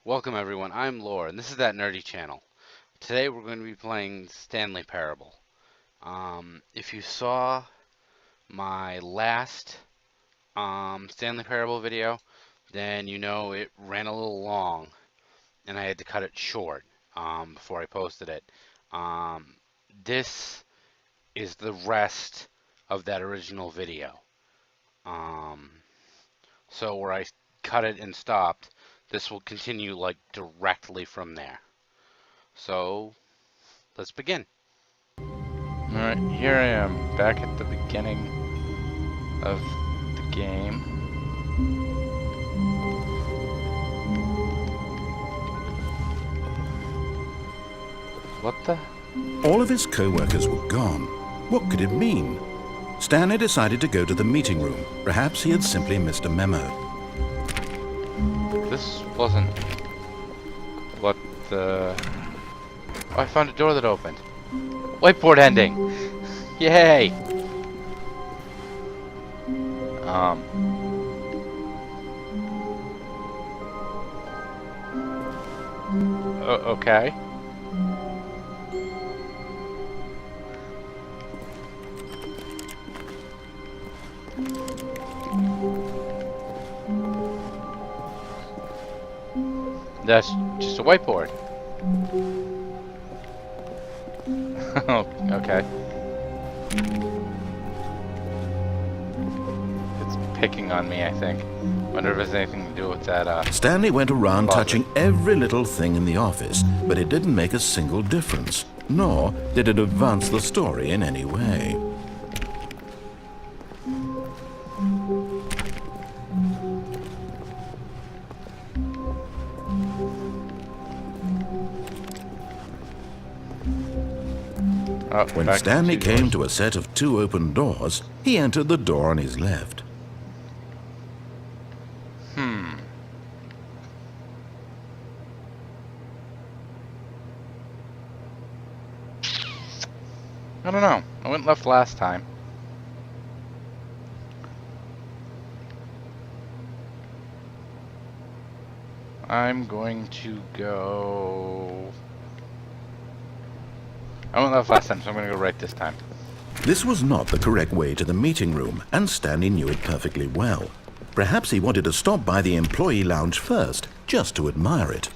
Welcome everyone, I'm Lore, and this is That Nerdy Channel. Today we're going to be playing Stanley Parable. If you saw my last Stanley Parable video, then you know it ran a little long, and I had to cut it short before I posted it. This is the rest of that original video. So where I cut it and stopped, this will continue like directly from there. So, let's begin. Alright, here I am, back at the beginning of the game. What the? All of his co-workers were gone. What could it mean? Stanley decided to go to the meeting room. Perhaps he had simply missed a memo. This wasn't what the... Oh, I found a door that opened. Whiteboard ending! Yay! Okay. That's just a whiteboard. Oh, okay. It's picking on me, I think. Wonder if it has anything to do with that, Stanley went around closet. touching every little thing in the office, but it didn't make a single difference, nor did it advance the story in any way. Oh, When back to Stanley two doors. came to a set of two open doors, he entered the door on his left. I don't know. I went left last time. I'm going to go... I went left last time, so I'm going to go right this time. This was not the correct way to the meeting room, and Stanley knew it perfectly well. Perhaps he wanted to stop by the employee lounge first, just to admire it.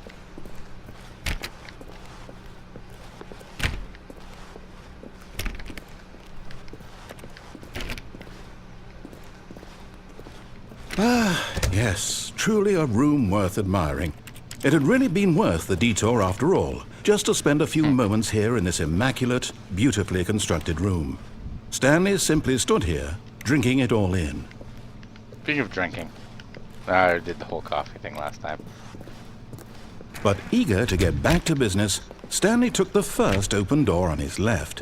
Yes, truly a room worth admiring. It had really been worth the detour after all, just to spend a few moments here in this immaculate, beautifully constructed room. Stanley simply stood here, drinking it all in. Speaking of drinking, I did the whole coffee thing last time. But eager to get back to business, Stanley took the first open door on his left.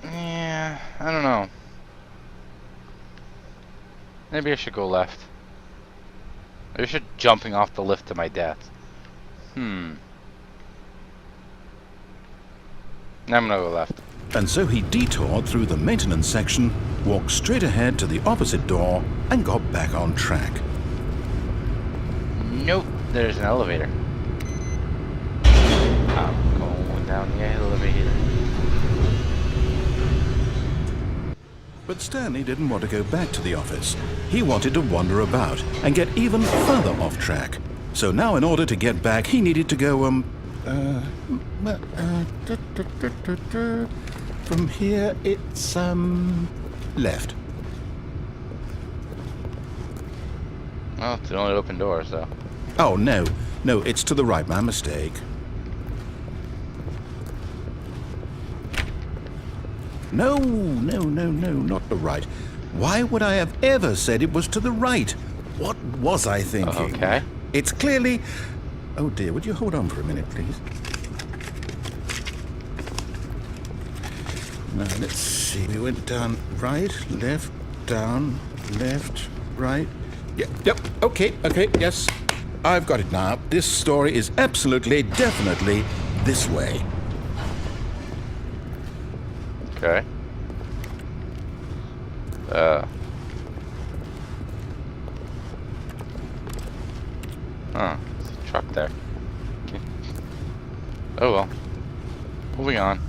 Yeah, I don't know. Maybe I should go left. Maybe I should jumping off the lift to my death. I'm gonna go left. And so he detoured through the maintenance section, walked straight ahead to the opposite door, and got back on track. Nope, there's an elevator. I'm going down the elevator. But Stanley didn't want to go back to the office. He wanted to wander about and get even further off track. So now in order to get back, he needed to go, from here it's, left. Well, it's the only open door, so. Oh, no, it's to the right, my mistake. No, not the right. Why would I have ever said it was to the right? What was I thinking? Okay. It's clearly... Oh dear, would you hold on for a minute, please? Now, let's see. We went down right, left, down, left, right. Yep, okay, yes. I've got it now. This story is absolutely, definitely this way. Okay. Huh. There's a truck there. Okay. Oh well. Moving on.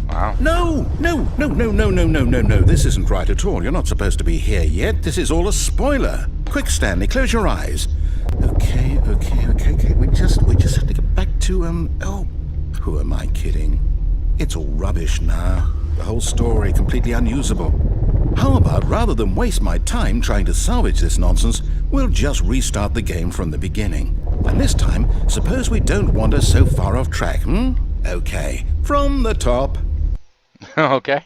Wow. No, no, no, no, no, no, no, no, no. This isn't right at all. You're not supposed to be here yet. This is all a spoiler. Quick, Stanley, close your eyes. Okay. We just have to get back to, oh, who am I kidding? It's all rubbish now. The whole story completely unusable. How about, rather than waste my time trying to salvage this nonsense, we'll just restart the game from the beginning. And this time, suppose we don't wander so far off track, hmm? Okay, from the top. Okay.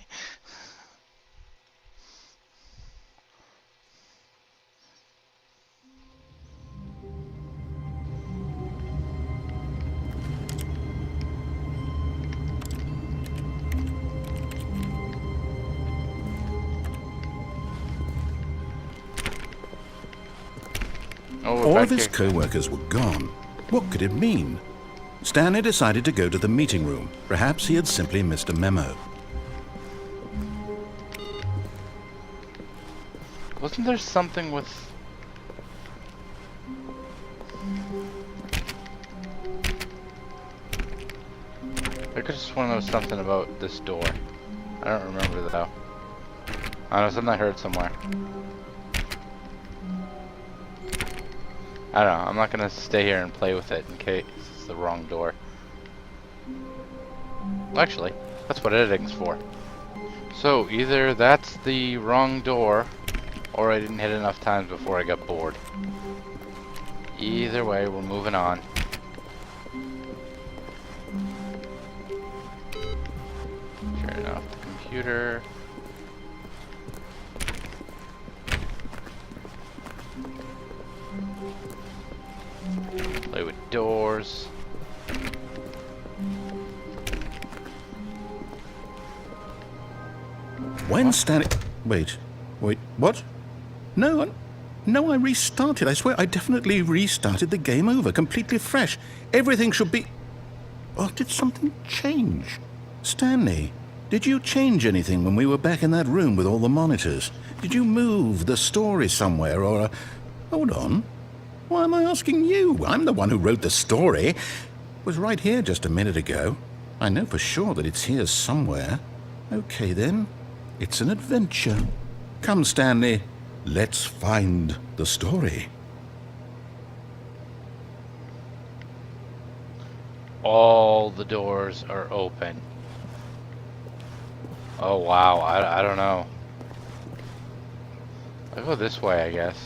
Oh, we're All back of his here. co-workers were gone. What could it mean? Stanley decided to go to the meeting room. Perhaps he had simply missed a memo. Wasn't there something with... I could just want to know something about this door. I don't remember though. I don't know, something I heard somewhere. I don't know, I'm not gonna stay here and play with it in case it's the wrong door. Actually, that's what editing's for. So, either that's the wrong door, or I didn't hit enough times before I got bored. Either way, we're moving on. Turn off the computer. Play with doors. When Stanley... Wait, what? No, I restarted. I swear, I definitely restarted the game over, completely fresh. Everything should be... Oh, did something change? Stanley, did you change anything when we were back in that room with all the monitors? Did you move the story somewhere, or... Hold on. Why am I asking you? I'm the one who wrote the story. It was right here just a minute ago. I know for sure that it's here somewhere. Okay, then. It's an adventure. Come, Stanley. Let's find the story. All the doors are open. Oh wow, I don't know. I'll go this way, I guess.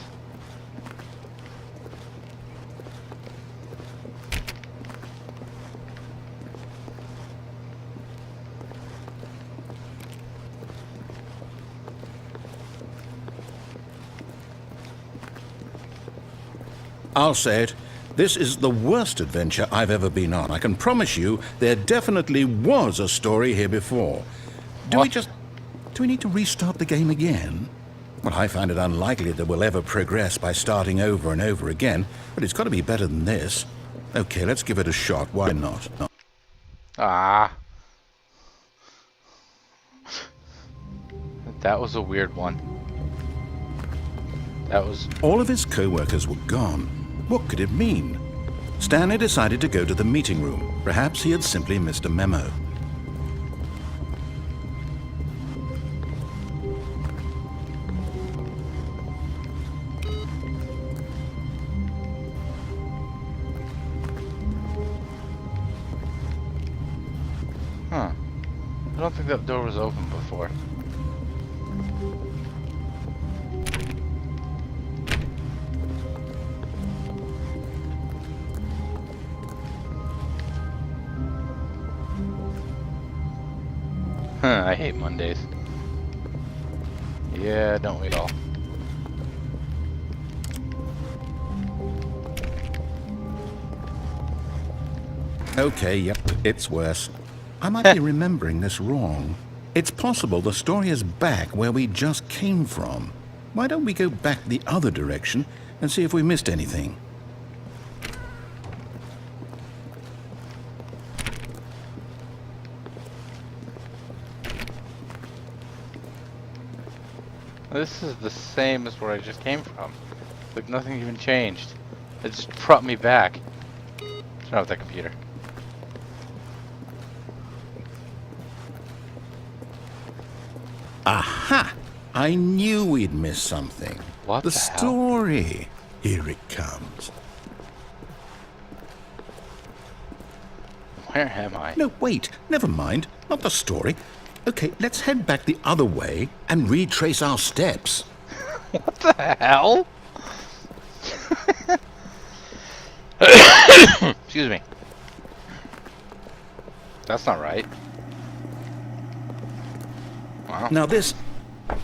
I'll say it. This is the worst adventure I've ever been on. I can promise you there definitely was a story here before. Do we need to restart the game again? Well, I find it unlikely that we'll ever progress by starting over and over again, but it's got to be better than this. Okay, let's give it a shot. Why not? Ah. That was a weird one. That was... All of his co-workers were gone. What could it mean? Stanley decided to go to the meeting room. Perhaps he had simply missed a memo. Huh. I don't think that door was open before. I hate Mondays. Yeah, don't we all? Okay, yep, it's worse. I might be remembering this wrong. It's possible the story is back where we just came from. Why don't we go back the other direction and see if we missed anything? This is the same as where I just came from. Like nothing even changed. It just brought me back. Turn off that computer. Aha! I knew we'd miss something. What The the hell? story. Here it comes. Where am I? No, wait. Never mind. Not the story. Okay, let's head back the other way and retrace our steps. What the hell? Excuse me. That's not right. Wow. Now this...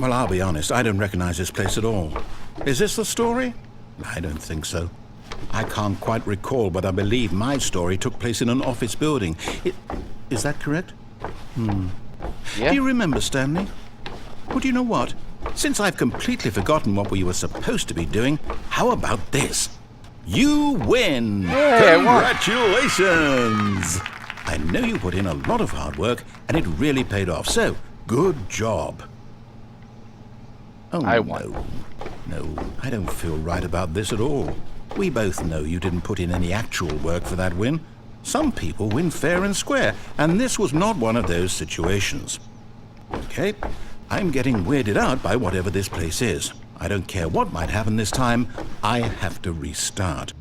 Well, I'll be honest. I don't recognize this place at all. Is this the story? I don't think so. I can't quite recall, but I believe my story took place in an office building. Is that correct? Yeah. Do you remember, Stanley? Well, do you know what? Since I've completely forgotten what we were supposed to be doing, how about this? You win! Hey, I won. Congratulations! I know you put in a lot of hard work, and it really paid off, so good job. Oh, I won. No, I don't feel right about this at all. We both know you didn't put in any actual work for that win. Some people win fair and square, and this was not one of those situations. Okay, I'm getting weirded out by whatever this place is. I don't care what might happen this time. I have to restart.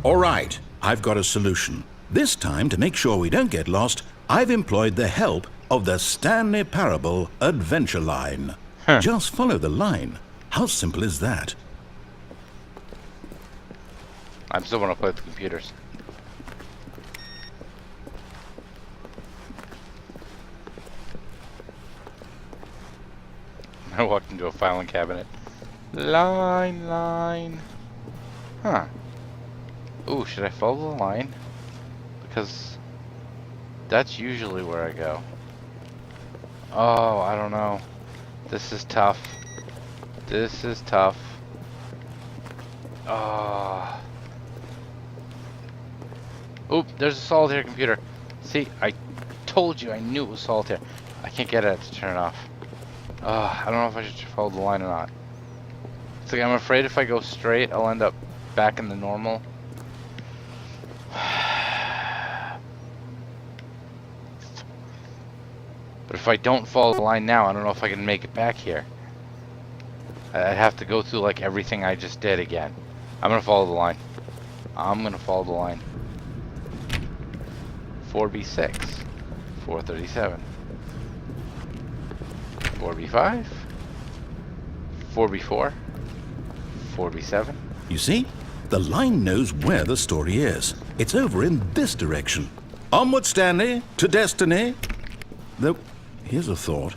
All right, I've got a solution. This time, to make sure we don't get lost, I've employed the help of the Stanley Parable Adventure Line. Just follow the line. How simple is that? I still want to play with the computers. I walked into a filing cabinet. Line. Huh. Ooh, should I follow the line? Because that's usually where I go. Oh, I don't know. This is tough. This is tough. Oop, there's a solitaire computer. See, I told you I knew it was solitaire. I can't get it to turn it off. I don't know if I should follow the line or not. It's like I'm afraid if I go straight, I'll end up back in the normal. But if I don't follow the line now, I don't know if I can make it back here. I'd have to go through like everything I just did again. I'm gonna follow the line. I'm gonna follow the line. 4B6, 437, 4B5, 4B4, 4B7. You see? The line knows where the story is. It's over in this direction. Onward, Stanley, to destiny. Though, here's a thought.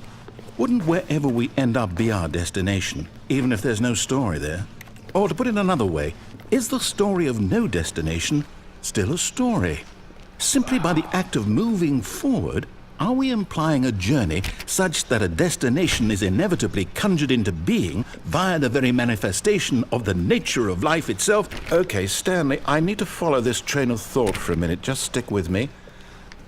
Wouldn't wherever we end up be our destination, even if there's no story there? Or to put it another way, is the story of no destination still a story? Simply by the act of moving forward, are we implying a journey such that a destination is inevitably conjured into being via the very manifestation of the nature of life itself? Okay, Stanley, I need to follow this train of thought for a minute. Just stick with me.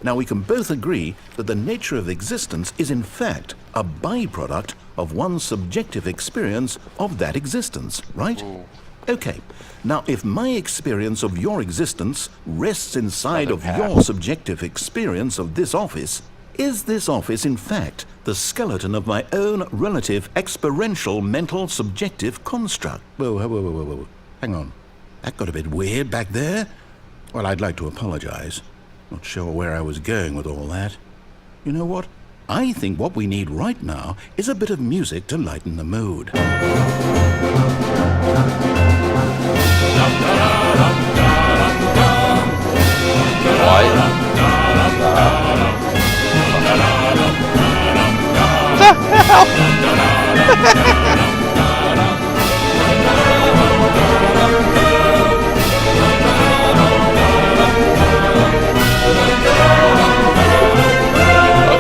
Now, we can both agree that the nature of existence is in fact a byproduct of one's subjective experience of that existence, right? Okay. Now, if my experience of your existence rests inside of your subjective experience of this office, is this office in fact the skeleton of my own relative experiential mental subjective construct? Whoa. Hang on. That got a bit weird back there. Well, I'd like to apologize. Not sure where I was going with all that. You know what? I think what we need right now is a bit of music to lighten the mood.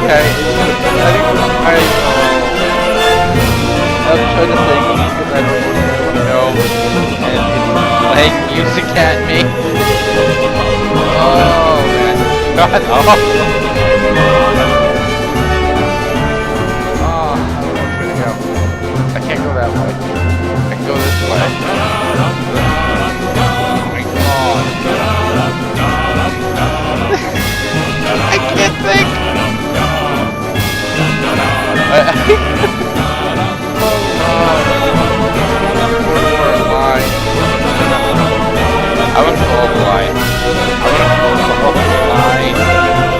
Okay, I'll try to sing because I don't really know, and it's playing music at me. Oh man, God off. think. I'm gonna follow the line. I'm gonna follow the line.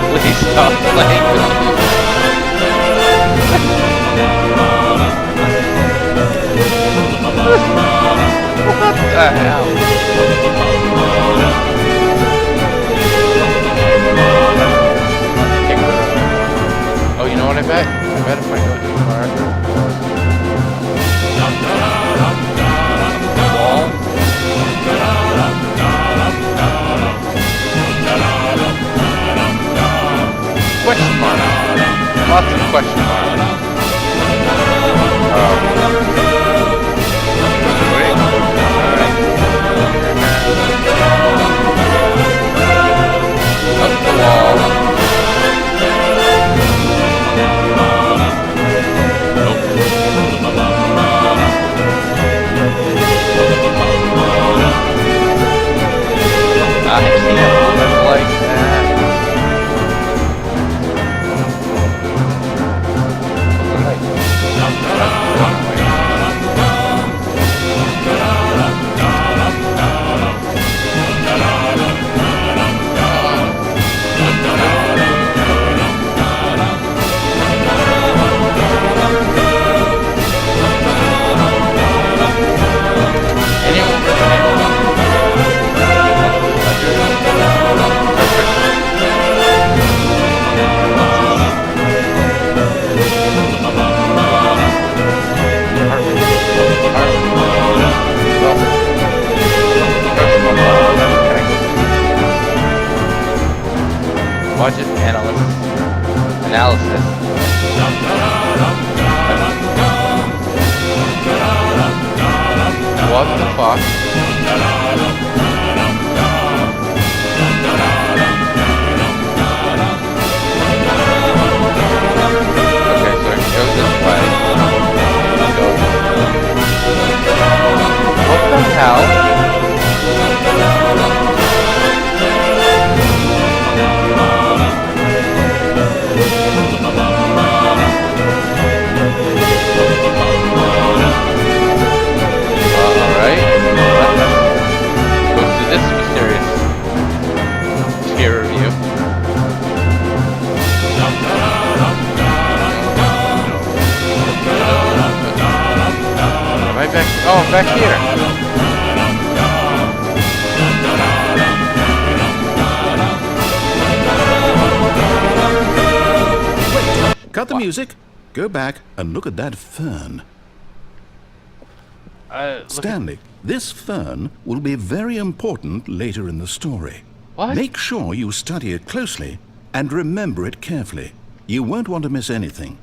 Please stop playing with me. What the hell? Oh, you know what I bet? I bet if I go too far, wall. Question mark. Lots of question marks. Wait. Alright. Up the wall. I can't move like that. Budget analysis. What the fuck? Okay, so it goes this way. What the hell? Oh, I'm back here. Wait, cut the music. Go back and look at that fern. Stanley, this fern will be very important later in the story. What? Make sure you study it closely and remember it carefully. You won't want to miss anything.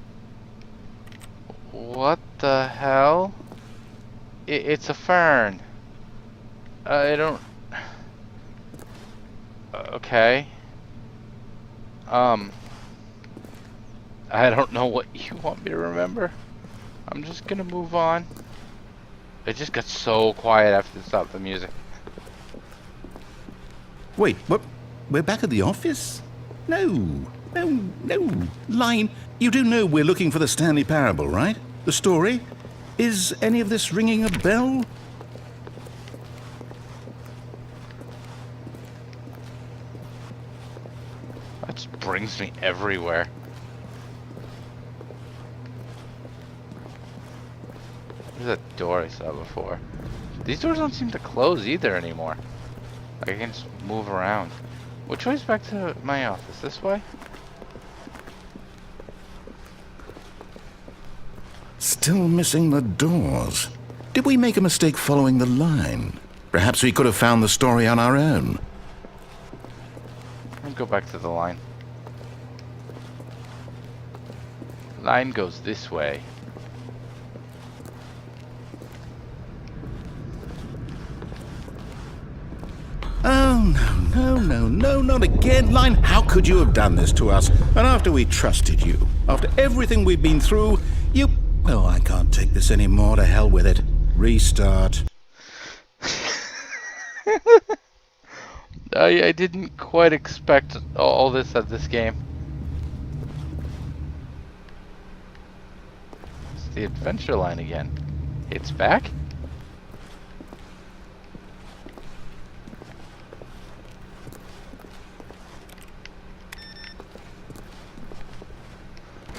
What the hell? It's a fern. I don't... Okay. I don't know what you want me to remember. I'm just gonna move on. It just got so quiet after they stopped the music. Wait, what? We're back at the office? No. Line, you do know we're looking for the Stanley Parable, right? The story? Is any of this ringing a bell? That just brings me everywhere. There's that door I saw before. These doors don't seem to close either anymore. I can just move around. Which way's back to my office? This way? Still missing the doors. Did we make a mistake following the line? Perhaps we could have found the story on our own. Let's go back to the line. Line goes this way. Oh, no, not again. Line, how could you have done this to us? And after we trusted you, after everything we've been through, you... Oh, I can't take this anymore. To hell with it. Restart. I didn't quite expect all this of this game. the adventure line again. It's back?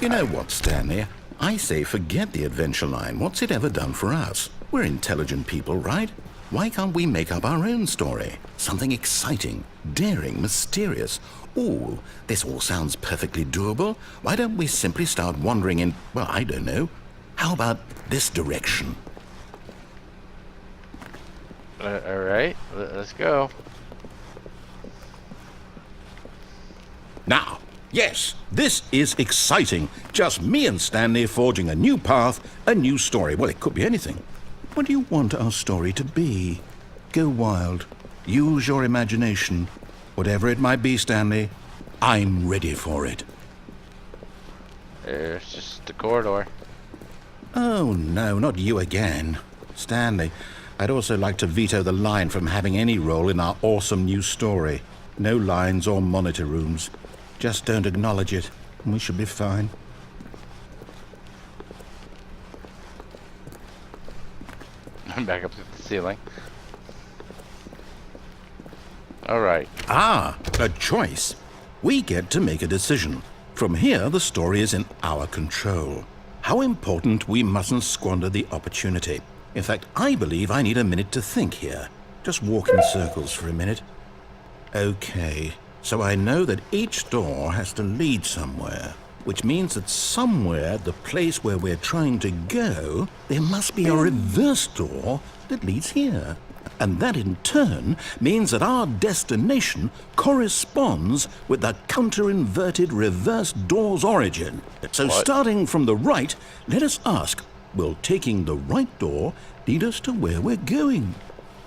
You know what, Stanley? I say forget the adventure line. What's it ever done for us? We're intelligent people, right? Why can't we make up our own story? Something exciting, daring, mysterious. Ooh, this all sounds perfectly doable. Why don't we simply start wandering in, well, I don't know. How about this direction? Alright, let's go. Now, yes, this is exciting. Just me and Stanley forging a new path, a new story. Well, it could be anything. What do you want our story to be? Go wild. Use your imagination. Whatever it might be, Stanley, I'm ready for it. There's just the corridor. Oh, no, not you again. Stanley, I'd also like to veto the line from having any role in our awesome new story. No lines or monitor rooms. Just don't acknowledge it, and we should be fine. I'm back up to the ceiling. Alright. Ah, a choice. We get to make a decision. From here, the story is in our control. How important, we mustn't squander the opportunity. In fact, I believe I need a minute to think here. Just walk in circles for a minute. Okay, so I know that each door has to lead somewhere, which means that somewhere, the place where we're trying to go, there must be a reverse door that leads here. And that in turn means that our destination corresponds with the counter-inverted reverse door's origin. So starting from the right, let us ask, will taking the right door lead us to where we're going?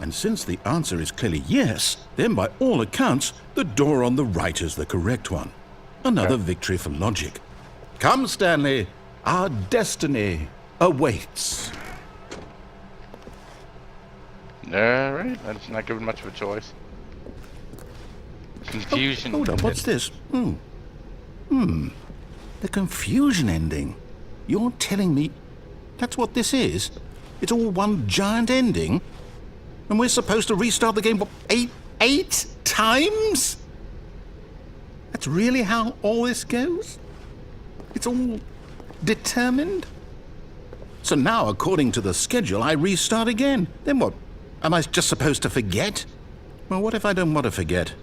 And since the answer is clearly yes, then by all accounts, the door on the right is the correct one. Another victory for logic. Come, Stanley, our destiny awaits. Alright, that's not given much of a choice. Confusion. Hold up, what's this? The confusion ending. You're telling me that's what this is? It's all one giant ending? And we're supposed to restart the game, what, eight times? That's really how all this goes? It's all determined? So now, according to the schedule, I restart again. Then what? Am I just supposed to forget? Well, what if I don't want to forget?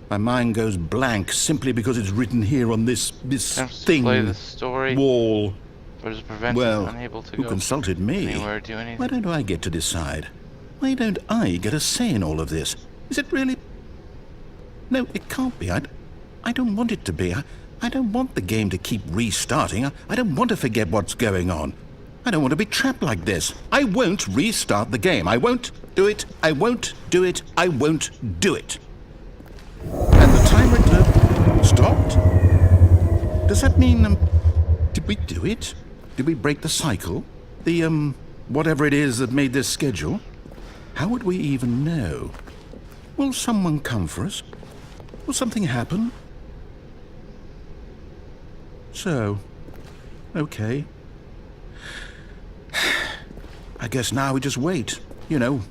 My mind goes blank simply because it's written here on this thing, play the story, wall. but is prevented Well, unable to who go consulted me? anywhere, do anything. Why don't I get to decide? Why don't I get a say in all of this? Is it really? No, it can't be. I don't want it to be. I don't want the game to keep restarting. I don't want to forget what's going on. I don't want to be trapped like this. I won't restart the game. I won't do it. I won't do it. I won't do it. And the timer stopped? Does that mean, did we do it? Did we break the cycle? The, whatever it is that made this schedule? How would we even know? Will someone come for us? Will something happen? So, okay. I guess now we just wait. You know,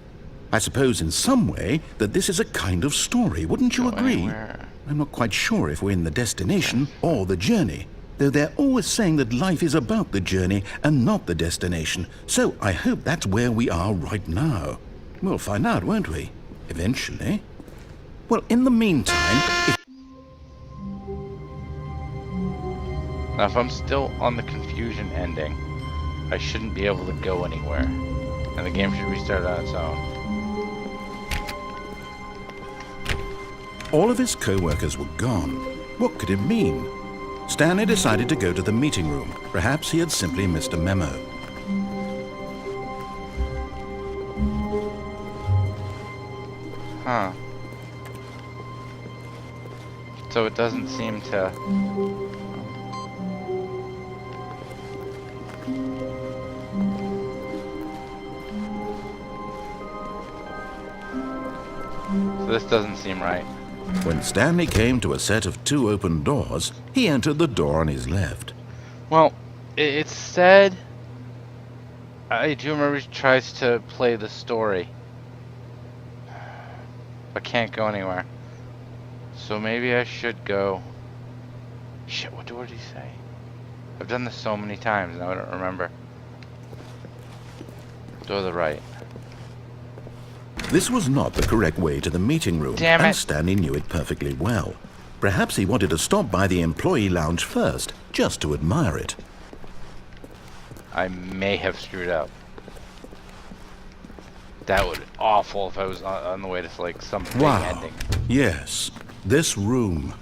I suppose in some way that this is a kind of story. Wouldn't you agree? Anywhere. I'm not quite sure if we're in the destination or the journey, though they're always saying that life is about the journey and not the destination. So I hope that's where we are right now. We'll find out, won't we? Eventually. Well, in the meantime, Now, if I'm still on the confusion ending, I shouldn't be able to go anywhere, and the game should restart on its own. all of his co-workers were gone. What could it mean? Stanley decided to go to the meeting room. Perhaps he had simply missed a memo. Huh. So it doesn't seem to... So this doesn't seem right. When Stanley came to a set of 2 open doors, he entered the door on his left. Well, it said I do remember he tries to play the story, but can't go anywhere. So maybe I should go. Shit, what did he say? I've done this so many times now I don't remember. Go to the right. This was not the correct way to the meeting room, Damn it. and Stanley knew it perfectly well. Perhaps he wanted to stop by the employee lounge first, just to admire it. I may have screwed up. That would be awful if I was on the way to like some big Wow. ending. Yes, this room.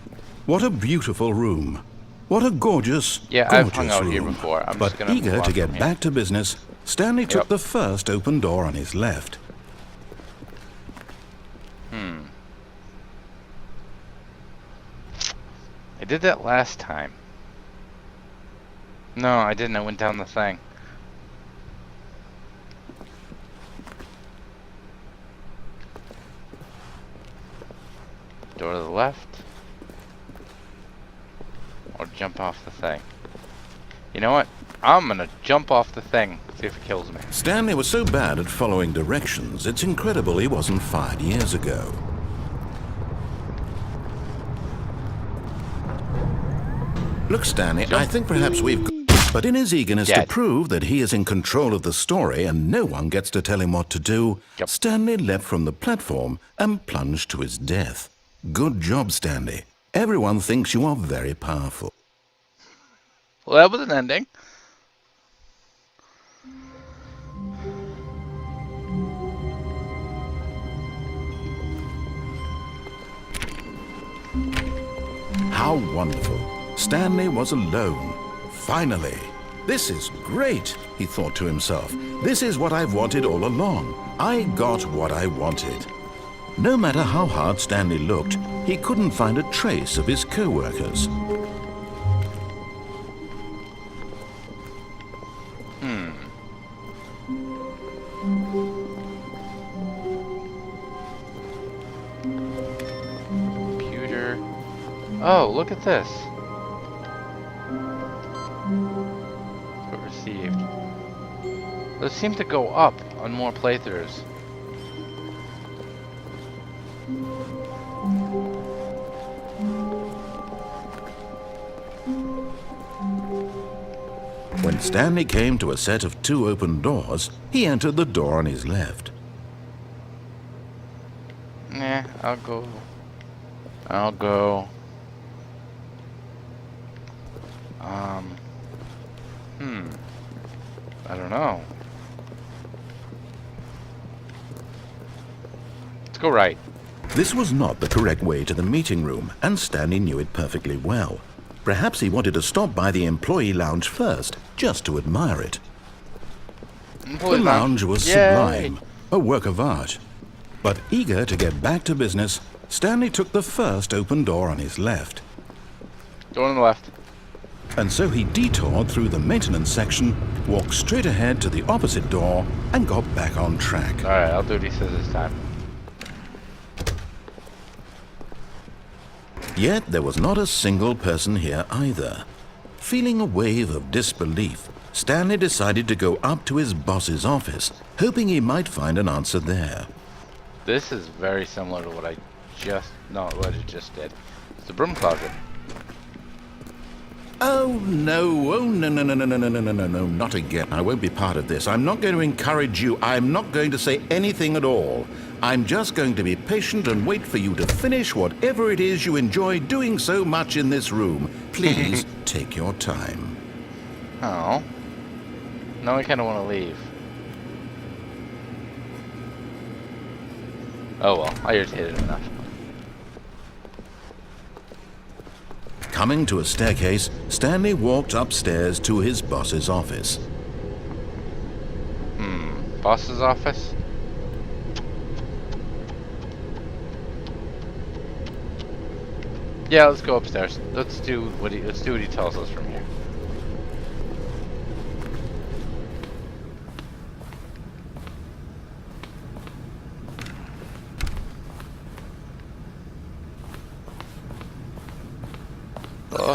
What a beautiful room. What a gorgeous, Yeah, I've gorgeous hung out room. here before. I'm but just gonna eager move on to get from back to business, Stanley took Yep. the first open door on his left. I did that last time. No, I didn't. I went down the thing. Door to the left. Or jump off the thing. You know what? I'm gonna jump off the thing. See if it kills me. Stanley was so bad at following directions, it's incredible he wasn't fired years ago. Look, Stanley, I think perhaps we've... But in his eagerness to Dead. prove that he is in control of the story and no one gets to tell him what to do, Yep. Stanley leapt from the platform and plunged to his death. Good job, Stanley. Everyone thinks you are very powerful. Well, that was an ending. How wonderful. Stanley was alone. Finally. This is great, he thought to himself. This is what I've wanted all along. I got what I wanted. No matter how hard Stanley looked, he couldn't find a trace of his co-workers. Computer. Oh, look at this. What received. Those seem to go up on more playthroughs. When Stanley came to a set of 2 open doors, he entered the door on his left. Nah, I'll go. I'll go. I don't know. Let's go right. This was not the correct way to the meeting room, and Stanley knew it perfectly well. Perhaps he wanted to stop by the employee lounge first, just to admire it. The lounge was Yay! sublime, a work of art. But eager to get back to business, Stanley took the first open door on his left. Door on the left. And so he detoured through the maintenance section, walked straight ahead to the opposite door, and got back on track. Alright, I'll do what he says this time. Yet there was not a single person here either. Feeling a wave of disbelief, Stanley decided to go up to his boss's office, hoping he might find an answer there. This is very similar to what I just did. It's the broom closet. Oh no, no, not again. I won't be part of this. I'm not going to encourage you. I'm not going to say anything at all. I'm just going to be patient and wait for you to finish whatever it is you enjoy doing so much in this room. Please take your time. Oh. Now I kind of want to leave. Oh well, I irritated him enough. Coming to a staircase, Stanley walked upstairs to his boss's office. Boss's office? Yeah, let's go upstairs. Let's do what he tells us from here.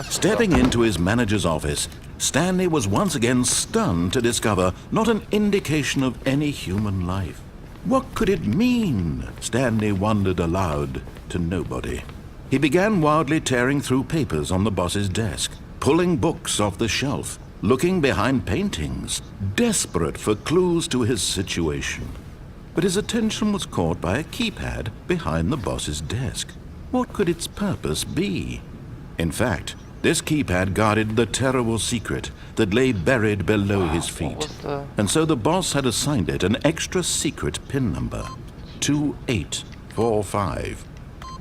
Stepping into his manager's office, Stanley was once again stunned to discover not an indication of any human life. What could it mean? Stanley wondered aloud to nobody. He began wildly tearing through papers on the boss's desk, pulling books off the shelf, looking behind paintings, desperate for clues to his situation. But his attention was caught by a keypad behind the boss's desk. What could its purpose be? In fact, this keypad guarded the terrible secret that lay buried below his feet. And so the boss had assigned it an extra secret PIN number, 2845.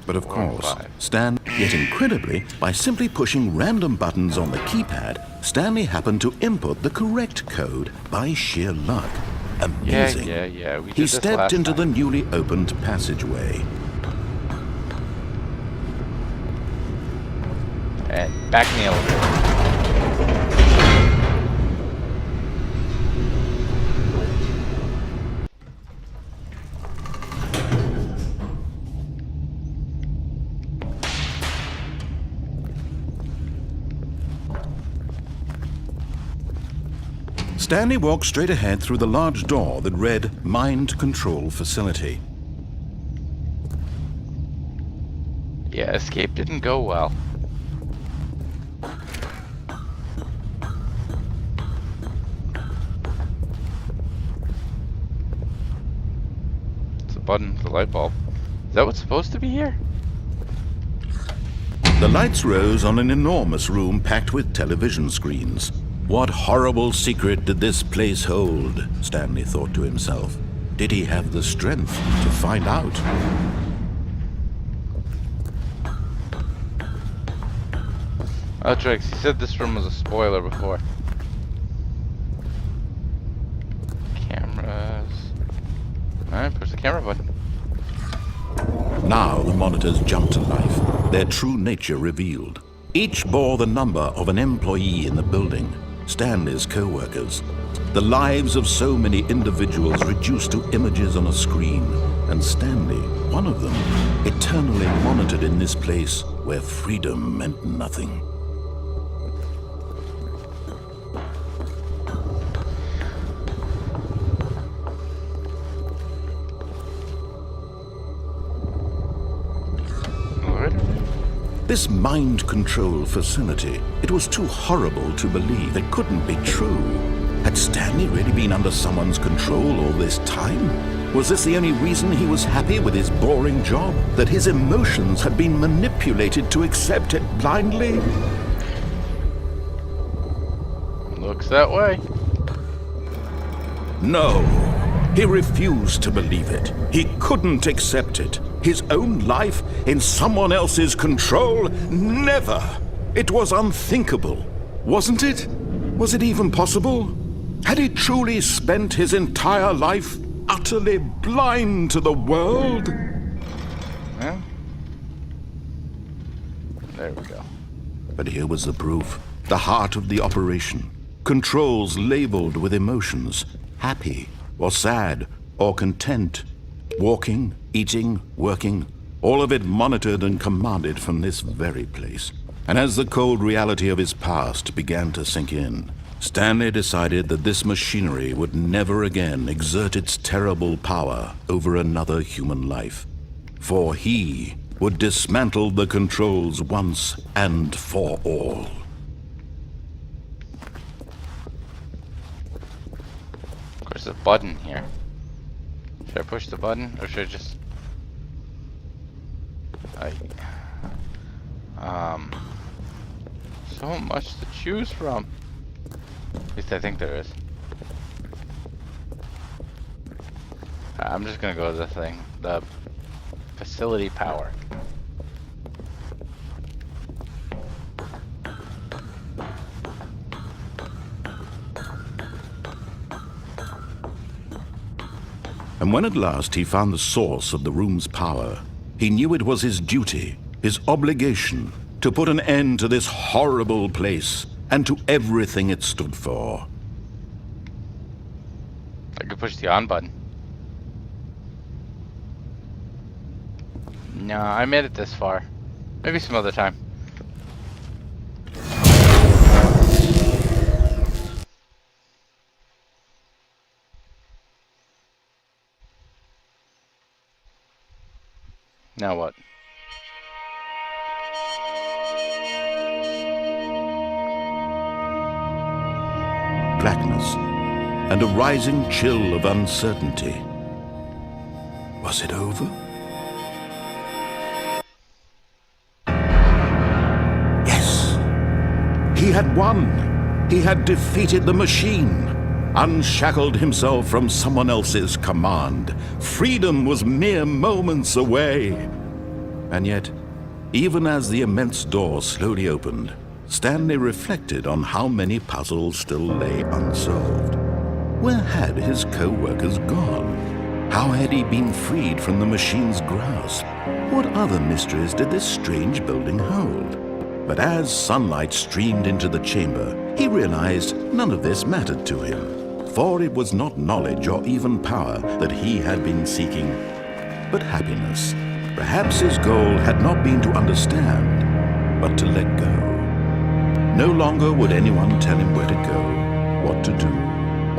But of course, yet incredibly, by simply pushing random buttons on the keypad, Stanley happened to input the correct code by sheer luck. Amazing. Yeah. He stepped into the newly opened passageway. And back in the elevator. Stanley walked straight ahead through the large door that read Mind Control Facility. Yeah, escape didn't go well. It's a button, the light bulb. Is that what's supposed to be here? The lights rose on an enormous room packed with television screens. What horrible secret did this place hold? Stanley thought to himself. Did he have the strength to find out? Oh, Trix, you said this room was a spoiler before. Cameras. Alright, push the camera button. Now the monitors jumped to life, their true nature revealed. Each bore the number of an employee in the building, Stanley's co-workers. The lives of so many individuals reduced to images on a screen, and Stanley, one of them, eternally monitored in this place where freedom meant nothing. This mind control facility, it was too horrible to believe. It couldn't be true. Had Stanley really been under someone's control all this time? Was this the only reason he was happy with his boring job? That his emotions had been manipulated to accept it blindly? Looks that way. No. He refused to believe it. He couldn't accept it. His own life in someone else's control? Never! It was unthinkable. Wasn't it? Was it even possible? Had he truly spent his entire life utterly blind to the world? Well, there we go. But here was the proof. The heart of the operation. Controls labeled with emotions. Happy, or sad, or content. Walking, eating, working, all of it monitored and commanded from this very place. And as the cold reality of his past began to sink in, Stanley decided that this machinery would never again exert its terrible power over another human life. For he would dismantle the controls once and for all. There's a button here. Should I push the button, or should I just... So much to choose from. At least I think there is. I'm just gonna go to the thing. The facility power. And when at last he found the source of the room's power, he knew it was his duty, his obligation, to put an end to this horrible place and to everything it stood for. I could push the on button. No, I made it this far. Maybe some other time. Now what? Blackness and a rising chill of uncertainty. Was it over? Yes! He had won! He had defeated the machine, unshackled himself from someone else's command. Freedom was mere moments away. And yet, even as the immense door slowly opened, Stanley reflected on how many puzzles still lay unsolved. Where had his co-workers gone? How had he been freed from the machine's grasp? What other mysteries did this strange building hold? But as sunlight streamed into the chamber, he realized none of this mattered to him, for it was not knowledge or even power that he had been seeking, but happiness. Perhaps his goal had not been to understand, but to let go. No longer would anyone tell him where to go, what to do,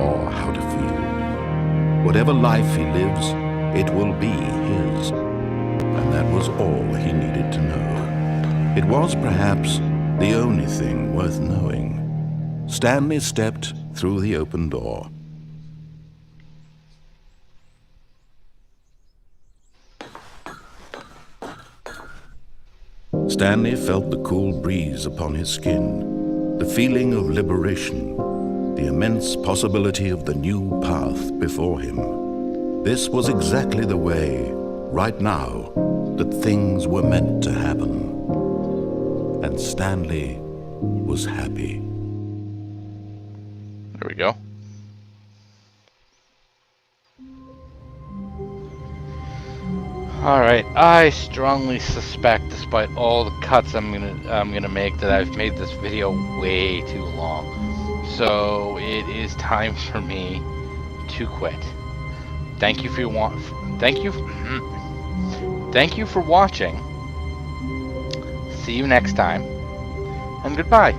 or how to feel. Whatever life he lives, it will be his. And that was all he needed to know. It was perhaps the only thing worth knowing. Stanley stepped through the open door. Stanley felt the cool breeze upon his skin, the feeling of liberation, the immense possibility of the new path before him. This was exactly the way, right now, that things were meant to happen. And Stanley was happy. There we go. Alright, I strongly suspect, despite all the cuts I'm gonna make, that I've made this video way too long. So it is time for me to quit. Thank you for your thank you for watching. See you next time, and goodbye.